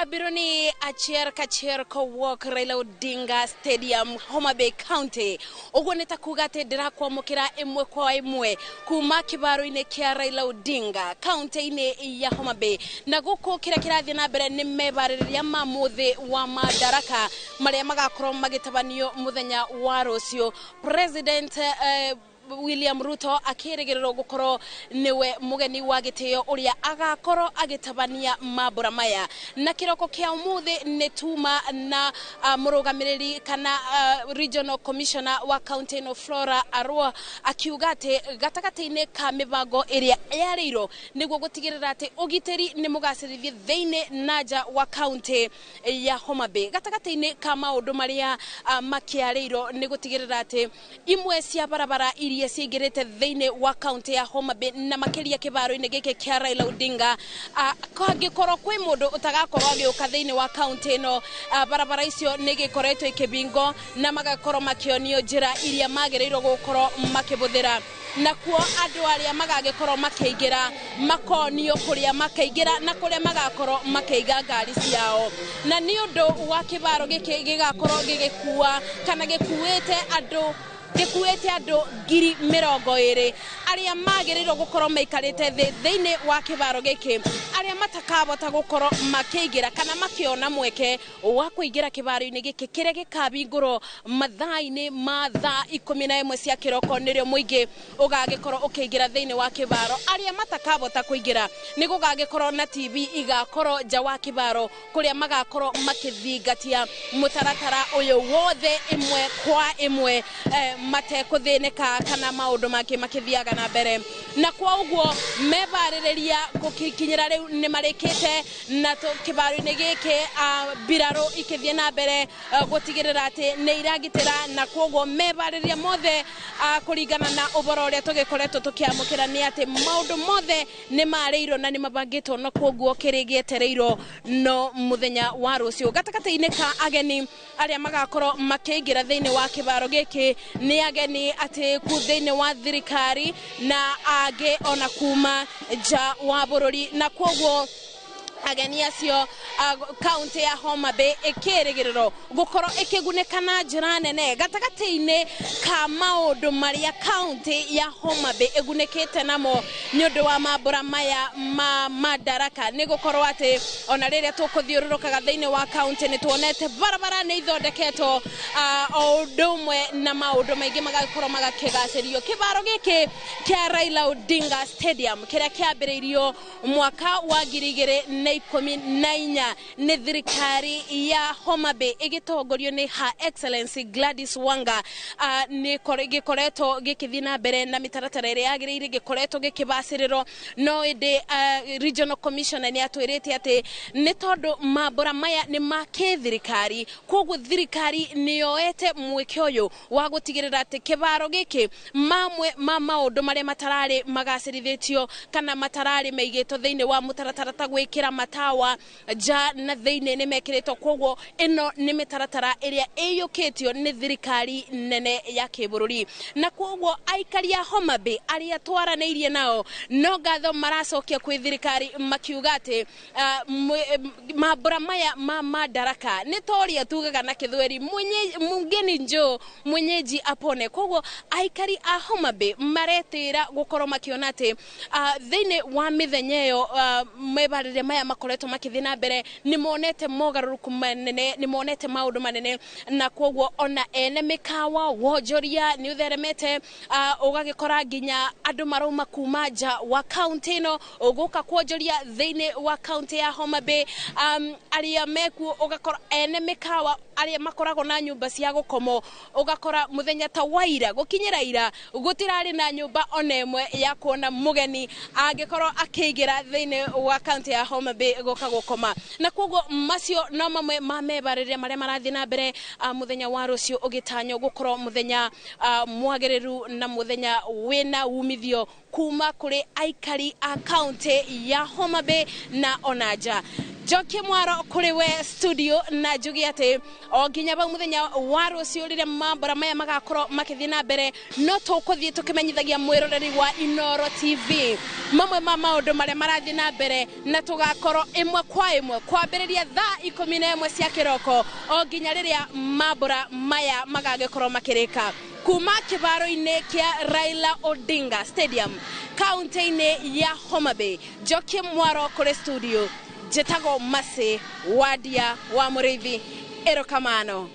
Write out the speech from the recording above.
Abironi achier kachier ko walk Raila Odinga Stadium Homa Bay County ugoneta kugate dira kwa mukira emwe kwa emwe kuma kibaro ine kia Raila Odinga county ine ya Homa Bay na guko kira thie na mbere ni mebaririria mamuthe wa madaraka maria magakorwo magitabanio muthenya wa rucio President William Ruto akiregerero gukoro niwe mugeni wa gitio uria agakoro agitabania mabura maya na kiroko kia umuthi netuma na murugamiriri kana regional commissioner wa county no Flora Arua akiugate gatagati-ine ka mibango iria yariro niguo gutigirira ati ugiteri ni mugacirithie theine naja wa county ya Homa Bay gatagati-ine ka maundu maria makiariro ni gutigirira ati imwe cia barabara iria sigirete theine wa county ya Homa Bay na makiria kibaro-ine gike kia Raila Odinga kangikoro kwi mundu utagakorwo agiuka theine wa county no barabara icio nigikoretwo ikibingo na magakorwo makionio njira iria magereirwo gukorwo makibuthira na kuo andu aria magagikorwo makiingira makonio kuria makaingira na kuria magakorwo makeiga ngari ciao na ni undu wa kibaro giki gigakorwo gigikua kana gikuite andu ngiri 20 aria magereirwo gukorwo maikarite theine wa kibaro giki aria matakabota gukorwo makiingira kana makiona mweke wa kuingira kibaro-ine giki kiria gikabingurwo mathaa-ine ma thaa 11 cia kiroko nirio muingi ugagikorwo ukiingira theine wa kibaro aria matakabota kuingira ni gugagikorwo na TV igakorwo nja wa kibaro kuria magakorwo makithingatia mutaratara uyu wothe imwe kwa imwe mate kuthineka kana maundu make makithiaga na mbere na kwa uguo mebaririria gukikinyira riu ni marikite na kibaro-ine giki biraro ikithie na mbere gutigirira ati ni iragitira na kwa uguo mebaririria mothe kuringana na uboro uria tugikoretwo tukiamukira ni ati maundu mothe ni mareiro na ni mabangitwo na kwa uguo kirigietereiro no muthenya wa rucio gatagati-ine ka ageni aria magakorwo makiingira theine wa kibaro giki ni ageni ati ku theine wa thirikari na age ona kuma nja wa bururi na kwoguo ageni acio county ya Homa Bay ikirigiriro gukorwo ikigunikana njira nene gatagati-ine ka maundu maria county ya Homa Bay igunikite namo ni undu wa mabura maya madaraka ni gukorwo ati ona riria tukuthiururukaga theine wa county ni tuonete barabara ni ithondeketwo o ndumwe na maundu maingi magakorwo magakigacirio kibaro giki kia Raila Odinga Stadium kiria kiambiriirio mwaka wa 2014 ni thirikari ya Homa Bay igitongorio ni Her Excellency Gladys Wanga ni gikoretwo gikithii na mbere na mitaratara iria yagiriire gikoretwo gikibacirirwo no indi regional commissioner ni atwirite ati ni tondu mabura maya ni makithirikari koguo thirikari ni yoete mweke uyu wa gutigirira ati kibaro giki mamwe ma maundu maria matarari magacirithitio kana matarari meigitwo theine wa mutaratara ta gwikira matawa ja na theine ni mekiritwo koguo ino ni mitaratara iria iyukitio ni thirikari nene ya kibururi na koguo aikari ya Homa Bay aria twaraneirie nao no gatho maracokia kwi thirikari makiugate mabura maya madaraka ni toria tugaga na kithweri mungeni njo mwenyeji apone koguo aikari a Homa Bay maretira gukorwo makiona ati theine wa mithenyeyo mebarire maya makoretwo makithii na mbere ni monete mogaruruku manene ni monete maundu manene na koguo ona ene mikawa wonjoria ni utheremete ugagikora nginya andu marauma kuma nja wa county no uguka kwonjoria theine wa county ya Homa Bay aria meku ugakora ene mikawa aria makoragwo na nyumba cia gukomo ugakora muthenya ta waira gukinyira ira gutirari na nyumba onemwe ya kuona mugeni angikorwo akiigira theine wa county ya Homa Bay goka gukoma na koguo macio no mamwe mamebarire maria marathi na mbere muthenya wa rucio ugitanyo gukorwo muthenya mwagiriru na muthenya wina umithio kuma kuri aikari a county ya Homa Bay na onaja Joki Mwaro kuriwe studio na jugi ate o ginya ba muthenya wa rucio rire mambura maya magakoro makithina mbere no tukuthie tukimenyithagia mwiroreri wa Inoro TV mamwe ma maundu maria marathie na mbere na tugakoro imwe kwa imwe kwambiriria thaa 11 cia kiroko o ginya riria mambura maya magagekoro makirika kuma kibaro-ine kia Raila Odinga Stadium kaunti-ine ya Homa Bay. Joki Mwaro kuri studio Jetago Mase Wadia wa Murithi Erokamano.